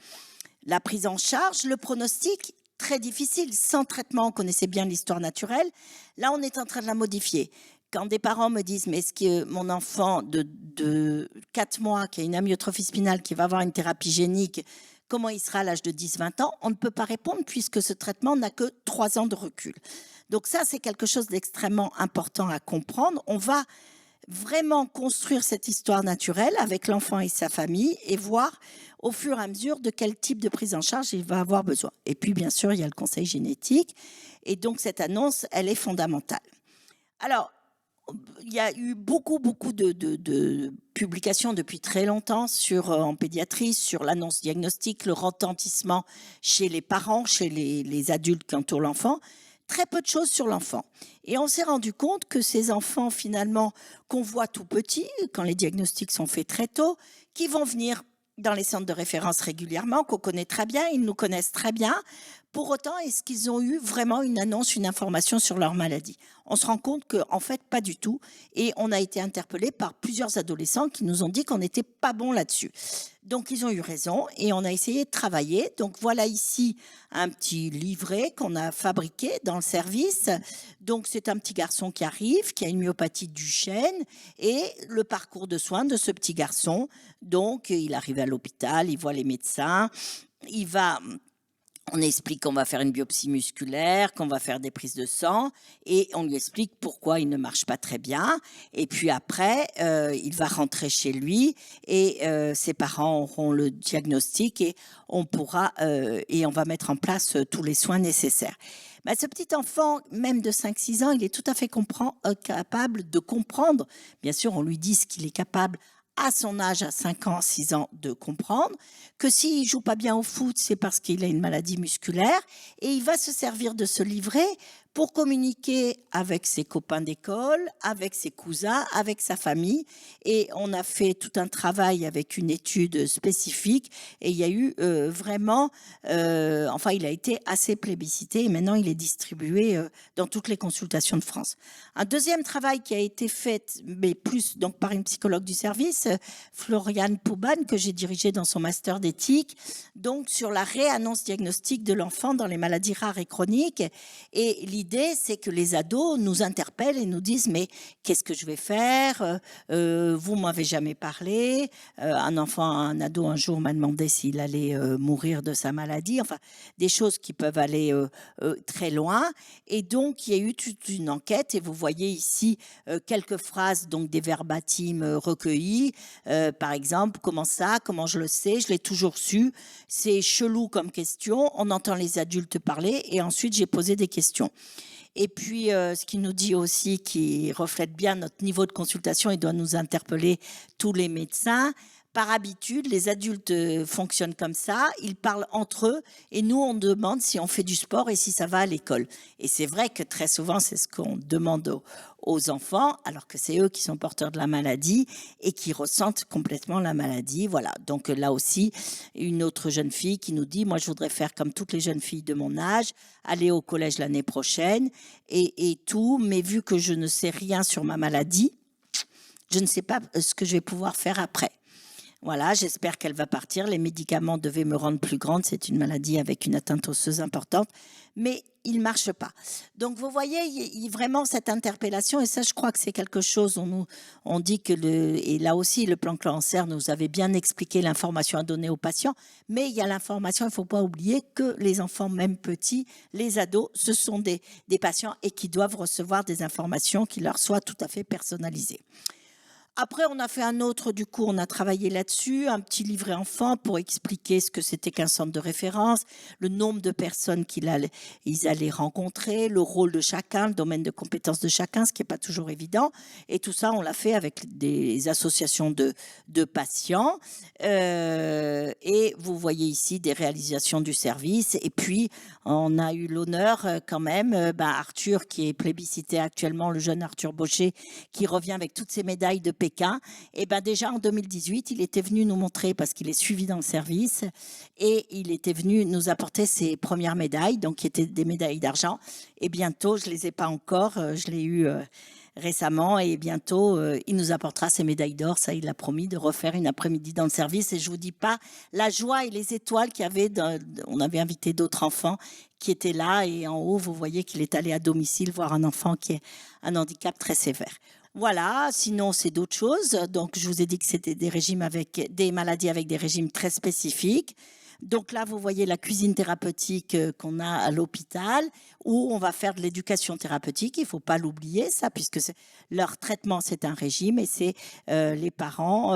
La prise en charge, le pronostic, très difficile. Sans traitement, on connaissait bien l'histoire naturelle. Là, on est en train de la modifier. Quand des parents me disent « mais est-ce que mon enfant de 4 mois qui a une amyotrophie spinale, qui va avoir une thérapie génique, comment il sera à l'âge de 10-20 ans ?» On ne peut pas répondre puisque ce traitement n'a que 3 ans de recul. Donc ça, c'est quelque chose d'extrêmement important à comprendre. On va vraiment construire cette histoire naturelle avec l'enfant et sa famille et voir au fur et à mesure de quel type de prise en charge il va avoir besoin. Et puis, bien sûr, il y a le conseil génétique. Et donc, cette annonce, elle est fondamentale. Alors, il y a eu beaucoup de publications depuis très longtemps en pédiatrie sur l'annonce diagnostique, le retentissement chez les parents, chez les adultes qui entourent l'enfant. Très peu de choses sur l'enfant. Et on s'est rendu compte que ces enfants, finalement, qu'on voit tout petits, quand les diagnostics sont faits très tôt, qui vont venir dans les centres de référence régulièrement, qu'on connaît très bien, ils nous connaissent très bien. Pour autant, est-ce qu'ils ont eu vraiment une annonce, une information sur leur maladie? On se rend compte qu'en fait, pas du tout. Et on a été interpellés par plusieurs adolescents qui nous ont dit qu'on n'était pas bon là-dessus. Donc, ils ont eu raison et on a essayé de travailler. Donc, voilà ici un petit livret qu'on a fabriqué dans le service. Donc, c'est un petit garçon qui arrive, qui a une myopathie de Duchenne et le parcours de soins de ce petit garçon. Donc, il arrive à l'hôpital, il voit les médecins, on explique qu'on va faire une biopsie musculaire, qu'on va faire des prises de sang et on lui explique pourquoi il ne marche pas très bien. Et puis après, il va rentrer chez lui et ses parents auront le diagnostic et on va mettre en place tous les soins nécessaires. Ben, ce petit enfant, même de 5-6 ans, il est tout à fait capable de comprendre. Bien sûr, on lui dit ce qu'il est capable à son âge, à 5 ans, 6 ans, de comprendre que s'il joue pas bien au foot, c'est parce qu'il a une maladie musculaire et il va se servir de ce livret pour communiquer avec ses copains d'école, avec ses cousins, avec sa famille. Et on a fait tout un travail avec une étude spécifique et il y a eu vraiment... il a été assez plébiscité et maintenant il est distribué dans toutes les consultations de France. Un deuxième travail qui a été fait, mais plus donc par une psychologue du service, Floriane Pouban, que j'ai dirigé dans son master d'éthique, donc sur la réannonce diagnostique de l'enfant dans les maladies rares et chroniques. Et l'idée, c'est que les ados nous interpellent et nous disent mais qu'est-ce que je vais faire? Vous m'avez jamais parlé. Un ado un jour m'a demandé s'il allait mourir de sa maladie. Enfin, des choses qui peuvent aller très loin. Et donc, il y a eu toute une enquête. Et vous voyez ici quelques phrases, donc des verbatims recueillis. Par exemple, comment ça? Comment je le sais? Je l'ai toujours su. C'est chelou comme question. On entend les adultes parler. Et ensuite, j'ai posé des questions. Et puis, ce qui nous dit aussi, qui reflète bien notre niveau de consultation et doit nous interpeller tous les médecins. Par habitude, les adultes fonctionnent comme ça, ils parlent entre eux et nous, on demande si on fait du sport et si ça va à l'école. Et c'est vrai que très souvent, c'est ce qu'on demande aux enfants, alors que c'est eux qui sont porteurs de la maladie et qui ressentent complètement la maladie. Voilà, donc là aussi, une autre jeune fille qui nous dit « Moi, je voudrais faire comme toutes les jeunes filles de mon âge, aller au collège l'année prochaine et tout, mais vu que je ne sais rien sur ma maladie, je ne sais pas ce que je vais pouvoir faire après. » Voilà, j'espère qu'elle va partir. Les médicaments devaient me rendre plus grande. C'est une maladie avec une atteinte osseuse importante, mais il ne marche pas. Donc, vous voyez, il y a vraiment cette interpellation. Et ça, je crois que c'est quelque chose. On dit que et là aussi, le plan cancer nous avait bien expliqué l'information à donner aux patients. Mais il y a l'information, il ne faut pas oublier que les enfants, même petits, les ados, ce sont des patients et qui doivent recevoir des informations qui leur soient tout à fait personnalisées. Après, on a fait un autre, du coup, on a travaillé là-dessus, un petit livret enfant pour expliquer ce que c'était qu'un centre de référence, le nombre de personnes ils allaient rencontrer, le rôle de chacun, le domaine de compétences de chacun, ce qui n'est pas toujours évident. Et tout ça, on l'a fait avec des associations de patients. Et vous voyez ici des réalisations du service. Et puis, on a eu l'honneur quand même, Arthur, qui est plébiscité actuellement, le jeune Arthur Baucher, qui revient avec toutes ses médailles de Pékin. Et déjà en 2018, il était venu nous montrer, parce qu'il est suivi dans le service, et il était venu nous apporter ses premières médailles, donc qui étaient des médailles d'argent. Et bientôt, je les ai pas encore, je l'ai eu récemment, et bientôt, il nous apportera ses médailles d'or. Ça, il a promis de refaire une après-midi dans le service. Et je vous dis pas la joie et les étoiles qu'il y avait. On avait invité d'autres enfants qui étaient là, et en haut, vous voyez qu'il est allé à domicile voir un enfant qui a un handicap très sévère. Voilà, sinon c'est d'autres choses. Donc je vous ai dit que c'était des régimes avec des maladies avec des régimes très spécifiques. Donc là, vous voyez la cuisine thérapeutique qu'on a à l'hôpital, où on va faire de l'éducation thérapeutique. Il ne faut pas l'oublier, ça, puisque leur traitement, c'est un régime, et c'est les parents,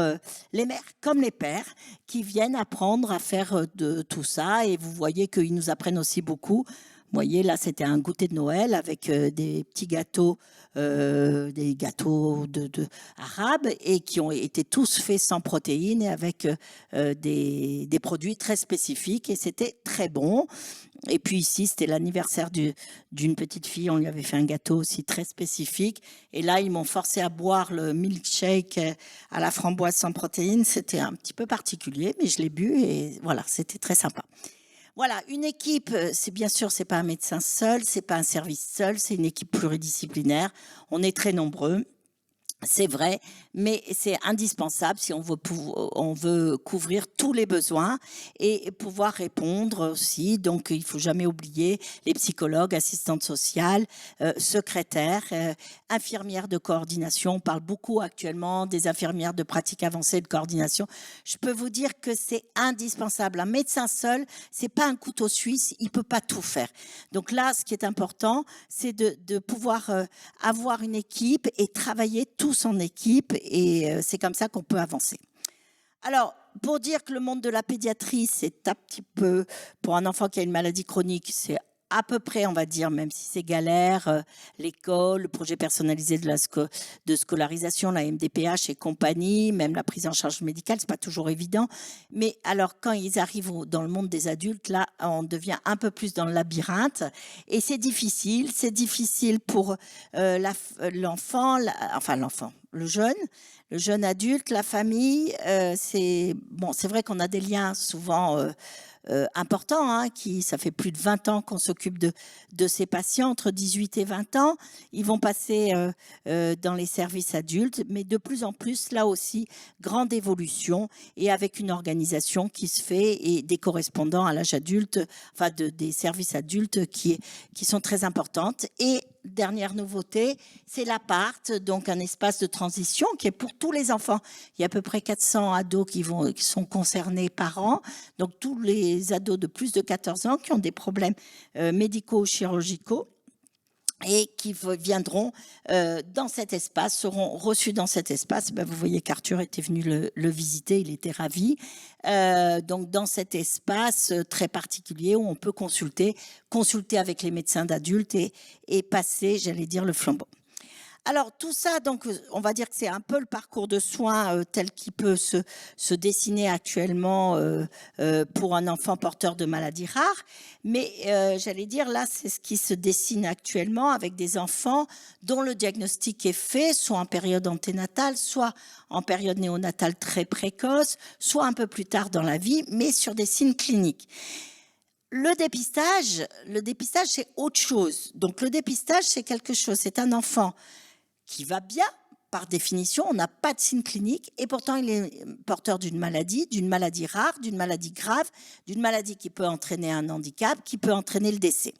les mères comme les pères, qui viennent apprendre à faire de tout ça. Et vous voyez qu'ils nous apprennent aussi beaucoup. Vous voyez, là, c'était un goûter de Noël avec des petits gâteaux, des gâteaux arabes, et qui ont été tous faits sans protéines et avec des produits très spécifiques, et c'était très bon. Et puis ici, c'était l'anniversaire d'une petite fille. On lui avait fait un gâteau aussi très spécifique. Et là, ils m'ont forcé à boire le milkshake à la framboise sans protéines. C'était un petit peu particulier, mais je l'ai bu et voilà, c'était très sympa. Voilà, une équipe, c'est bien sûr, c'est pas un médecin seul, c'est pas un service seul, c'est une équipe pluridisciplinaire. On est très nombreux. C'est vrai, mais c'est indispensable si on veut couvrir tous les besoins et pouvoir répondre aussi. Donc, il faut jamais oublier les psychologues, assistantes sociales, secrétaires, infirmières de coordination. On parle beaucoup actuellement des infirmières de pratique avancée de coordination. Je peux vous dire que c'est indispensable. Un médecin seul, c'est pas un couteau suisse, il peut pas tout faire. Donc là, ce qui est important, c'est de pouvoir avoir une équipe et travailler tous en équipe, et c'est comme ça qu'on peut avancer. Alors, pour dire que le monde de la pédiatrie, c'est un petit peu, pour un enfant qui a une maladie chronique, c'est à peu près, on va dire, même si c'est galère, l'école, le projet personnalisé de scolarisation, la MDPH et compagnie, même la prise en charge médicale, c'est pas toujours évident. Mais alors, quand ils arrivent dans le monde des adultes, là, on devient un peu plus dans le labyrinthe, et c'est difficile. C'est difficile pour l'enfant, le jeune adulte, la famille. C'est vrai qu'on a des liens souvent important, hein, ça fait plus de 20 ans qu'on s'occupe de ces patients, entre 18 et 20 ans. Ils vont passer dans les services adultes, mais de plus en plus, là aussi, grande évolution et avec une organisation qui se fait et des correspondants à l'âge adulte, enfin des services adultes qui sont très importantes. Et dernière nouveauté, c'est l'appart, donc un espace de transition qui est pour tous les enfants. Il y a à peu près 400 ados qui sont concernés par an, donc tous les ados de plus de 14 ans qui ont des problèmes médicaux ou chirurgicaux et qui viendront dans cet espace, seront reçus dans cet espace. Ben, vous voyez qu'Arthur était venu le visiter, il était ravi. Donc dans cet espace très particulier où on peut consulter avec les médecins d'adultes et passer, j'allais dire, le flambeau. Alors tout ça, donc on va dire que c'est un peu le parcours de soins tel qu'il peut se dessiner actuellement pour un enfant porteur de maladies rares. Mais j'allais dire là, c'est ce qui se dessine actuellement avec des enfants dont le diagnostic est fait, soit en période anténatale, soit en période néonatale très précoce, soit un peu plus tard dans la vie, mais sur des signes cliniques. Le dépistage, c'est autre chose. Donc le dépistage, c'est quelque chose, c'est un enfant qui va bien, par définition, on n'a pas de signe clinique, et pourtant il est porteur d'une maladie rare, d'une maladie grave, d'une maladie qui peut entraîner un handicap, qui peut entraîner le décès.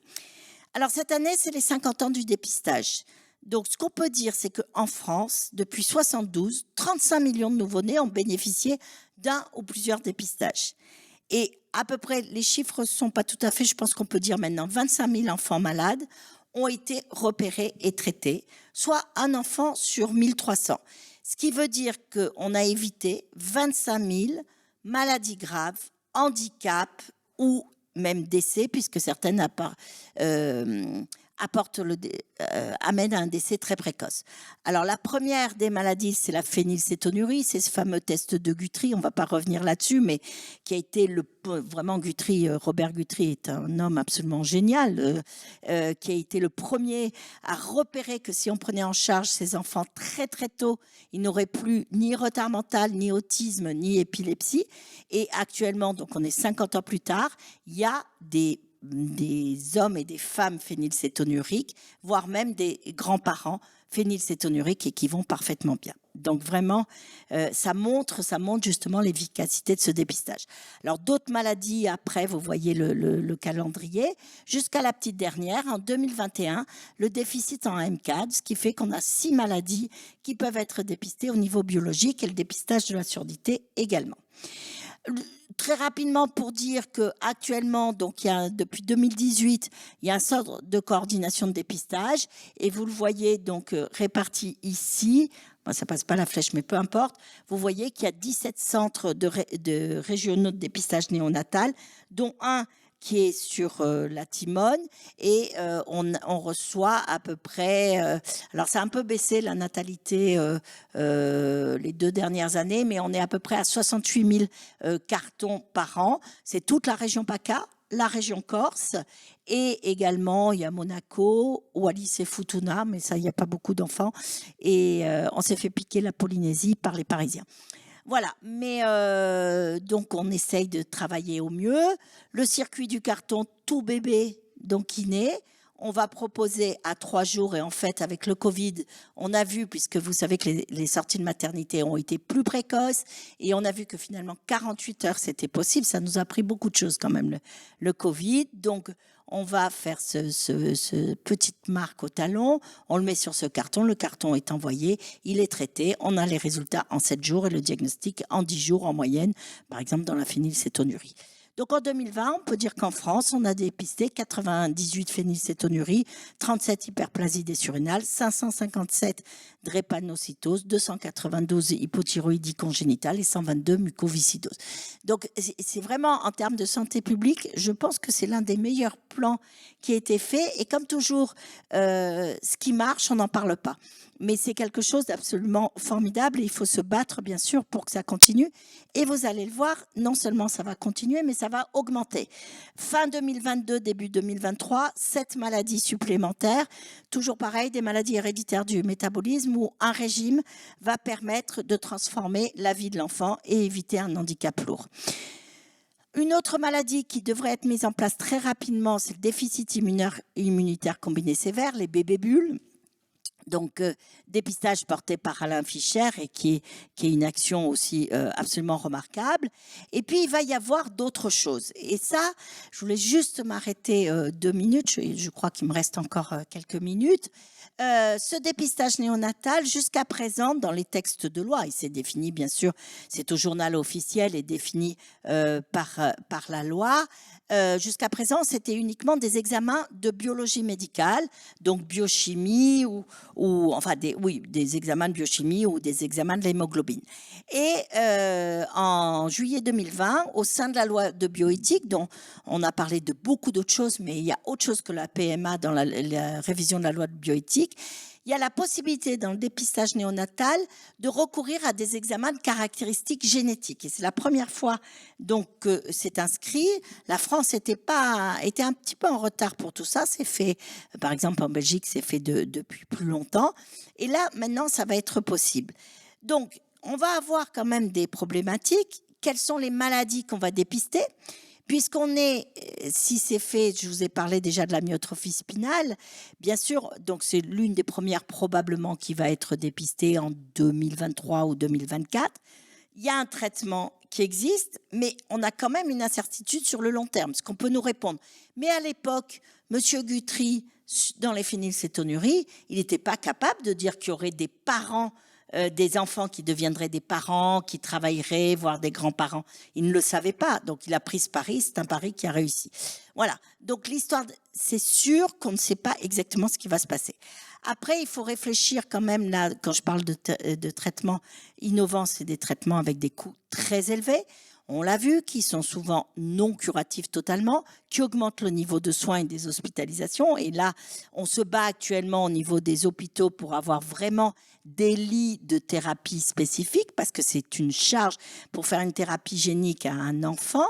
Alors cette année, c'est les 50 ans du dépistage. Donc ce qu'on peut dire, c'est qu'en France, depuis 1972, 35 millions de nouveau-nés ont bénéficié d'un ou plusieurs dépistages. Et à peu près, les chiffres ne sont pas tout à fait, je pense qu'on peut dire maintenant, 25 000 enfants malades ont été repérés et traités, soit un enfant sur 1300. Ce qui veut dire qu'on a évité 25 000 maladies graves, handicaps ou même décès, puisque certaines amènent à un décès très précoce. Alors la première des maladies, c'est la phénylcétonurie, c'est ce fameux test de Guthrie, on ne va pas revenir là-dessus, mais qui a été vraiment Guthrie, Robert Guthrie est un homme absolument génial, qui a été le premier à repérer que si on prenait en charge ces enfants très très tôt, ils n'auraient plus ni retard mental, ni autisme, ni épilepsie. Et actuellement, donc on est 50 ans plus tard, il y a des hommes et des femmes phénylcétonuriques, voire même des grands-parents phénylcétonuriques et qui vont parfaitement bien. Donc vraiment, ça montre justement l'efficacité de ce dépistage. Alors d'autres maladies, après, vous voyez le calendrier, jusqu'à la petite dernière, en 2021, le déficit en M4, ce qui fait qu'on a 6 maladies qui peuvent être dépistées au niveau biologique et le dépistage de la surdité également. Très rapidement pour dire que actuellement, donc depuis 2018, il y a un centre de coordination de dépistage et vous le voyez donc réparti ici. Bon, ça passe pas la flèche, mais peu importe. Vous voyez qu'il y a 17 centres de régionaux de dépistage néonatal, dont un qui est sur la Timone et on reçoit à peu près, alors ça a un peu baissé la natalité les 2 dernières années, mais on est à peu près à 68 000 cartons par an. C'est toute la région PACA, la région Corse et également il y a Monaco, Wallis et Futuna, mais ça il n'y a pas beaucoup d'enfants et on s'est fait piquer la Polynésie par les Parisiens. Voilà, mais donc on essaye de travailler au mieux. Le circuit du carton tout bébé, donc qui naît, on va proposer à 3 jours et en fait avec le Covid, on a vu, puisque vous savez que les sorties de maternité ont été plus précoces et on a vu que finalement 48 heures c'était possible, ça nous a pris beaucoup de choses quand même le Covid, donc on va faire ce petite marque au talon, on le met sur ce carton, le carton est envoyé, il est traité, on a les résultats en 7 jours et le diagnostic en 10 jours en moyenne, par exemple dans la phénylcétonurie. Donc en 2020, on peut dire qu'en France, on a dépisté 98 phénylcétonuries, 37 hyperplasies des surrénales, 557 drépanocytoses, 292 hypothyroïdies congénitales et 122 mucoviscidoses. Donc c'est vraiment en termes de santé publique, je pense que c'est l'un des meilleurs plans qui a été fait. Et comme toujours, ce qui marche, on n'en parle pas. Mais c'est quelque chose d'absolument formidable et il faut se battre, bien sûr, pour que ça continue. Et vous allez le voir, non seulement ça va continuer, mais ça va augmenter. Fin 2022, début 2023, 7 maladies supplémentaires. Toujours pareil, des maladies héréditaires du métabolisme où un régime va permettre de transformer la vie de l'enfant et éviter un handicap lourd. Une autre maladie qui devrait être mise en place très rapidement, c'est le déficit immunitaire combiné sévère, les bébés bulles. Donc, dépistage porté par Alain Fischer et qui est une action aussi absolument remarquable. Et puis, il va y avoir d'autres choses. Et ça, je voulais juste m'arrêter 2 minutes. Je crois qu'il me reste encore quelques minutes. Ce dépistage néonatal, jusqu'à présent, dans les textes de loi, il s'est défini, bien sûr, c'est au journal officiel et défini par la loi. Jusqu'à présent, c'était uniquement des examens de biologie médicale, donc biochimie des examens de biochimie ou des examens de l'hémoglobine. Et en juillet 2020, au sein de la loi de bioéthique, dont on a parlé de beaucoup d'autres choses, mais il y a autre chose que la PMA dans la révision de la loi de bioéthique, il y a la possibilité dans le dépistage néonatal de recourir à des examens de caractéristiques génétiques. Et c'est la première fois donc que c'est inscrit. La France était un petit peu en retard pour tout ça. C'est fait, par exemple en Belgique, c'est fait depuis plus longtemps. Et là, maintenant, ça va être possible. Donc, on va avoir quand même des problématiques. Quelles sont les maladies qu'on va dépister ? Puisqu'on est, si c'est fait, je vous ai parlé déjà de la myotrophie spinale, bien sûr, donc c'est l'une des premières probablement qui va être dépistée en 2023 ou 2024. Il y a un traitement qui existe, mais on a quand même une incertitude sur le long terme, ce qu'on peut nous répondre. Mais à l'époque, Monsieur Guthrie, dans les phénylcétonuries, il n'était pas capable de dire qu'il y aurait des parents des enfants qui deviendraient des parents, qui travailleraient, voire des grands-parents. Il ne le savait pas, donc il a pris ce pari, c'est un pari qui a réussi. Voilà, donc l'histoire, c'est sûr qu'on ne sait pas exactement ce qui va se passer. Après, il faut réfléchir quand même, là, quand je parle de traitements innovants, c'est des traitements avec des coûts très élevés. On l'a vu, qui sont souvent non curatifs totalement, qui augmentent le niveau de soins et des hospitalisations. Et là, on se bat actuellement au niveau des hôpitaux pour avoir vraiment des lits de thérapie spécifiques, parce que c'est une charge pour faire une thérapie génique à un enfant.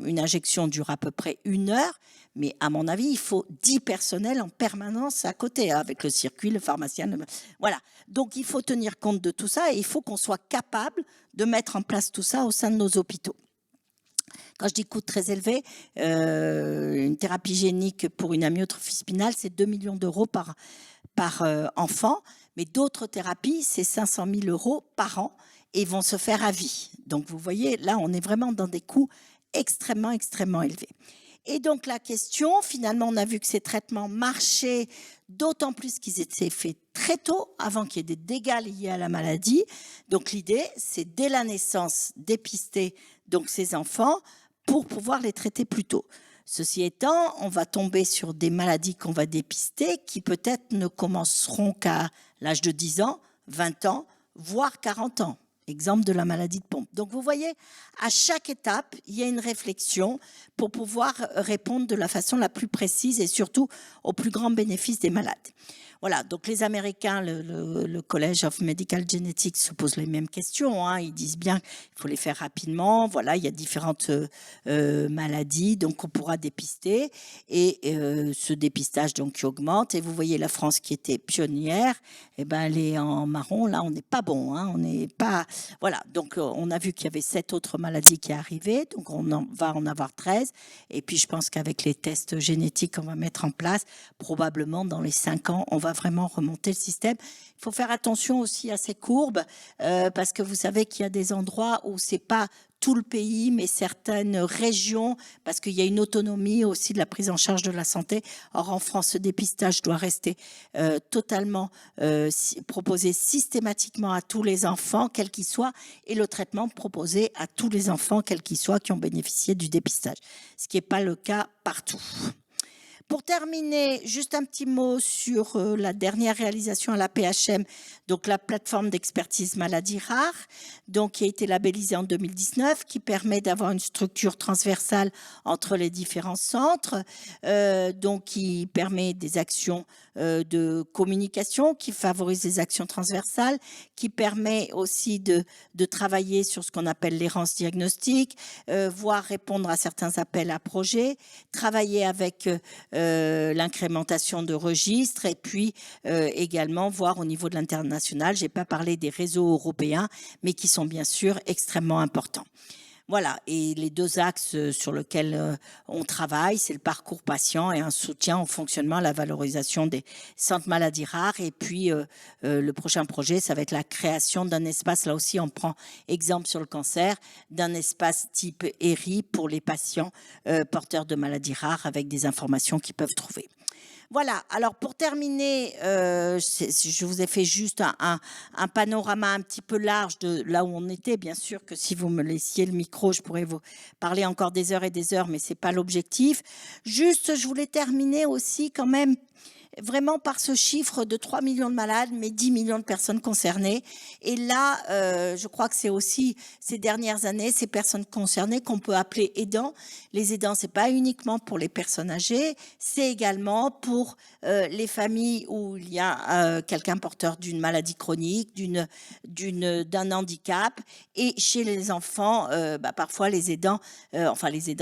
Une injection dure à peu près 1 heure, mais à mon avis, il faut 10 personnels en permanence à côté, avec le circuit, le pharmacien. Voilà. Donc, il faut tenir compte de tout ça et il faut qu'on soit capable de mettre en place tout ça au sein de nos hôpitaux. Quand je dis coût très élevé, une thérapie génique pour une amyotrophie spinale, c'est 2 millions d'euros par enfant, mais d'autres thérapies, c'est 500 000 euros par an et vont se faire à vie. Donc, vous voyez, là, on est vraiment dans des coûts extrêmement, extrêmement élevés. Et donc, la question, finalement, on a vu que ces traitements marchaient, d'autant plus qu'ils étaient faits très tôt, avant qu'il y ait des dégâts liés à la maladie. Donc, l'idée, c'est dès la naissance, dépister donc ces enfants pour pouvoir les traiter plus tôt. Ceci étant, on va tomber sur des maladies qu'on va dépister qui peut-être ne commenceront qu'à l'âge de 10 ans, 20 ans, voire 40 ans. Exemple de la maladie de Pompe. Donc, vous voyez, à chaque étape, il y a une réflexion pour pouvoir répondre de la façon la plus précise et surtout au plus grand bénéfice des malades. Voilà, donc les Américains, le College of Medical Genetics se posent les mêmes questions. Hein. Ils disent bien qu'il faut les faire rapidement. Voilà, il y a différentes maladies, donc on pourra dépister. Et ce dépistage donc qui augmente. Et vous voyez la France qui était pionnière, eh ben elle est en marron. Là, on n'est pas bon. Hein. On n'est pas. Voilà, donc on a vu qu'il y avait 7 autres maladies qui arrivaient. Donc on va en avoir 13. Et puis je pense qu'avec les tests génétiques qu'on va mettre en place, probablement dans les 5 ans, on va vraiment remonter le système. Il faut faire attention aussi à ces courbes parce que vous savez qu'il y a des endroits où c'est pas tout le pays, mais certaines régions, parce qu'il y a une autonomie aussi de la prise en charge de la santé. Or, en France, ce dépistage doit rester totalement proposé systématiquement à tous les enfants, quels qu'ils soient, et le traitement proposé à tous les enfants, quels qu'ils soient, qui ont bénéficié du dépistage, ce qui n'est pas le cas partout. Pour terminer, juste un petit mot sur la dernière réalisation à la PHM, donc la plateforme d'expertise maladies rares, donc qui a été labellisée en 2019, qui permet d'avoir une structure transversale entre les différents centres, donc qui permet des actions de communication, qui favorise les actions transversales, qui permet aussi de travailler sur ce qu'on appelle l'errance diagnostique, voire répondre à certains appels à projets, travailler avec l'incrémentation de registres et puis également voir au niveau de l'international. Je n'ai pas parlé des réseaux européens, mais qui sont bien sûr extrêmement importants. Voilà, et les deux axes sur lesquels on travaille, c'est le parcours patient et un soutien au fonctionnement, à la valorisation des centres maladies rares. Et puis, le prochain projet, ça va être la création d'un espace, là aussi on prend exemple sur le cancer, d'un espace type ERI pour les patients porteurs de maladies rares avec des informations qu'ils peuvent trouver. Voilà, alors pour terminer, je vous ai fait juste un panorama un petit peu large de là où on était. Bien sûr que si vous me laissiez le micro, je pourrais vous parler encore des heures et des heures, mais ce n'est pas l'objectif. Juste, je voulais terminer aussi quand même vraiment par ce chiffre de 3 millions de malades, mais 10 millions de personnes concernées. Et là, je crois que c'est aussi ces dernières années, ces personnes concernées qu'on peut appeler aidants. Les aidants, c'est pas uniquement pour les personnes âgées, c'est également pour les familles où il y a quelqu'un porteur d'une maladie chronique, d'un handicap. Et chez les enfants, parfois les aidants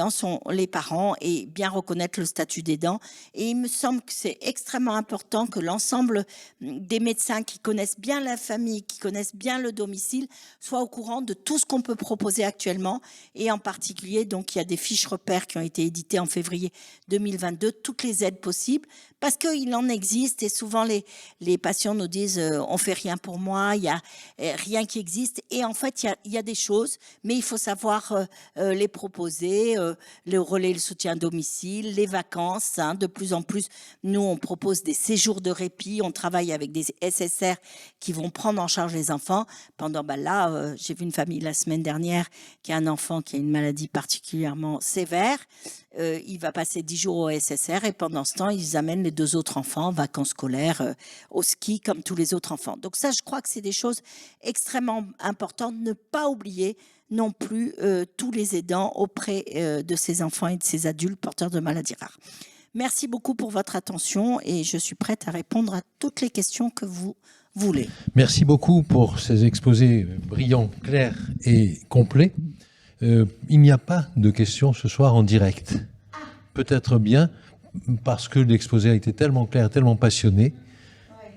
sont les parents, et bien reconnaître le statut d'aidant. Et il me semble que c'est extrêmement important que l'ensemble des médecins qui connaissent bien la famille, qui connaissent bien le domicile, soient au courant de tout ce qu'on peut proposer actuellement. Et en particulier, donc, il y a des fiches repères qui ont été éditées en février 2022, toutes les aides possibles, parce qu'il en existe. Et souvent, les patients nous disent on fait rien pour moi, il y a rien qui existe. Et en fait, il y a des choses, mais il faut savoir les proposer, le relais, le soutien à domicile, les vacances. De plus en plus, nous, on propose des séjours de répit. On travaille avec des SSR qui vont prendre en charge les enfants. Pendant, j'ai vu une famille la semaine dernière qui a un enfant qui a une maladie particulièrement sévère. Il va passer 10 jours au SSR et pendant ce temps, ils amènent les 2 autres enfants en vacances scolaires, au ski, comme tous les autres enfants. Donc ça, je crois que c'est des choses extrêmement importantes. Ne pas oublier non plus tous les aidants auprès de ces enfants et de ces adultes porteurs de maladies rares. Merci beaucoup pour votre attention et je suis prête à répondre à toutes les questions que vous voulez. Merci beaucoup pour ces exposés brillants, clairs et complets. Il n'y a pas de questions ce soir en direct. Peut-être bien parce que l'exposé a été tellement clair, tellement passionné,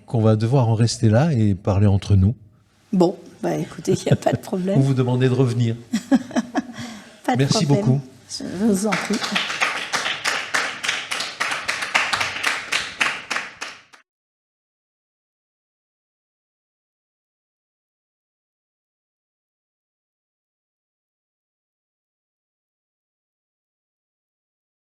qu'on va devoir en rester là et parler entre nous. Bon, écoutez, il n'y a pas de problème. Vous vous demandez de revenir. Pas de Merci problème. beaucoup. Je vous en prie.